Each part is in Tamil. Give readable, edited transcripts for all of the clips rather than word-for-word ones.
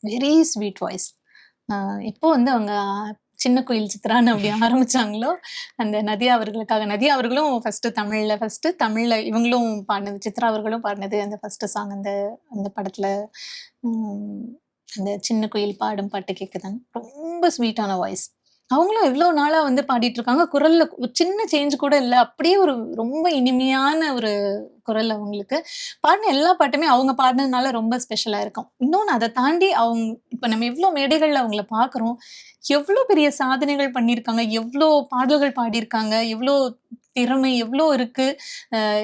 Very sweet voice. எப்போ வந்து அவங்க சின்ன குயில் சித்ரான்னு அப்படி ஆரம்பிச்சாங்களோ, அந்த நதியா அவர்களுக்காக நதியா அவர்களும் ஃபர்ஸ்ட்டு தமிழ்ல இவங்களும் பாடுனது, சித்ரா அவர்களும் பாடுனது அந்த ஃபர்ஸ்ட்டு சாங் அந்த அந்த படத்துல. ம் அந்த சின்ன குயில் பாடும் பாட்டு கேட்குதான்னு. ரொம்ப ஸ்வீட்டான வாய்ஸ். அவங்களும் எவ்ளோ நாளா வந்து பாடிட்டுருக்காங்க. குரல்ல ஒரு சின்ன சேஞ்ச் கூட இல்ல. அப்படியே ஒரு ரொம்ப இனிமையான ஒரு குரல் அவங்களுக்கு. பாடுன எல்லா பாட்டுமே அவங்க பாடுனதுனால ரொம்ப ஸ்பெஷலா இருக்கும். இன்னொன்னு அத தாண்டி இப்ப நம்ம எவ்ளோ மேடைகள்ல அவங்கள பார்க்குறோம். எவ்ளோ பெரிய சாதனைகள் பண்ணியிருக்காங்க. எவ்ளோ பாடல்கள் பாடியிருக்காங்க. எவ்ளோ திறமை எவ்ளோ இருக்கு.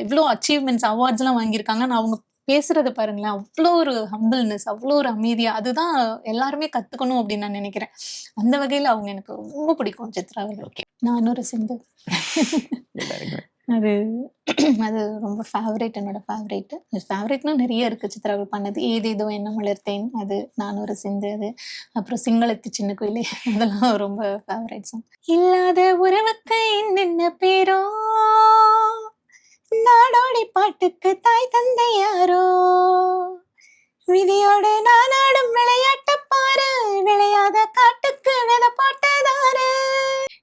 இவ்ளோ அச்சீவ்மென்ட்ஸ், அவார்ட்ஸ்லாம் வாங்கியிருக்காங்க. ஆனா அவங்க பேசுறத பாருங்களேன். அவ்ளோ ஒரு ஹம்பிள்னஸ், அவ்ளோ ஒரு அமைதியா, அதுதான் எல்லாருமே கத்துக்கணும் அப்படின்னு நான் நெனைக்கிறேன். அந்த வகையில அவங்க எனக்கு ரொம்ப பிடிக்கும் சித்ரா அவர்கள். ஓகே. நானொரு சிந்து. எல்லாருக்குமே. அது அது ரொம்ப என்னோட ஃபேவரைட். ஃபேவரைட்னா நெறைய இருக்கு சித்ரா அவர்கள் பண்ணது. ஏதேதோ எண்ணம் வளர்த்தேன் அது, நானொரு சிந்து அது, அப்புறம் சிங்களத்து சின்ன குயிலே அதெல்லாம் ரொம்ப ஃபேவரைட் சாங். இல்லாத உறவுக்கு என்னென்ன பேரோ, நாடோடி பாட்டுக்கு தாய் தந்தை யாரோ, விதியோடு நான் ஆடும் விளையாட்ட பாரு, விளையாத காட்டுக்கு வித போட்டதாரு,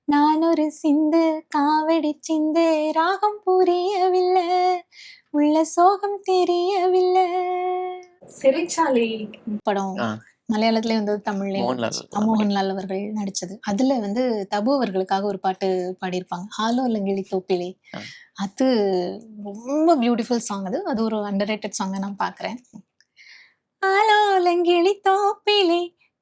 நான் ஒரு சிந்து காவடி சிந்து, ராகம் புரியவில்லை, உள்ள சோகம் தெரியவில்லை. சிறைச்சாலை படம் ஆ, மலையாளத்திலயும் வந்தது, தமிழ்லயும் மோகன்லால் வந்துச்சு. மோகன்லால் அவர்கள் நடிச்சது. அதுல வந்து தபு அவர்களுக்காக ஒரு பாட்டு பாடியிருப்பாங்க. "ஆலோ லங்கிடி தோப்பிலே." ஆ. அது ரொம்ப பியூட்டிஃபுல் சாங் அது. அது ஒரு அண்டர் ரேட்டட் சாங்கா நான் பார்க்குறேன். "ஆலோ லங்கிடி தோப்பிலே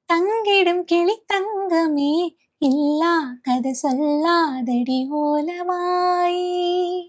தங்கிடும் கிளி தங்கமே, இல்லா கதை சொல்லாதடி ஓலமாயே."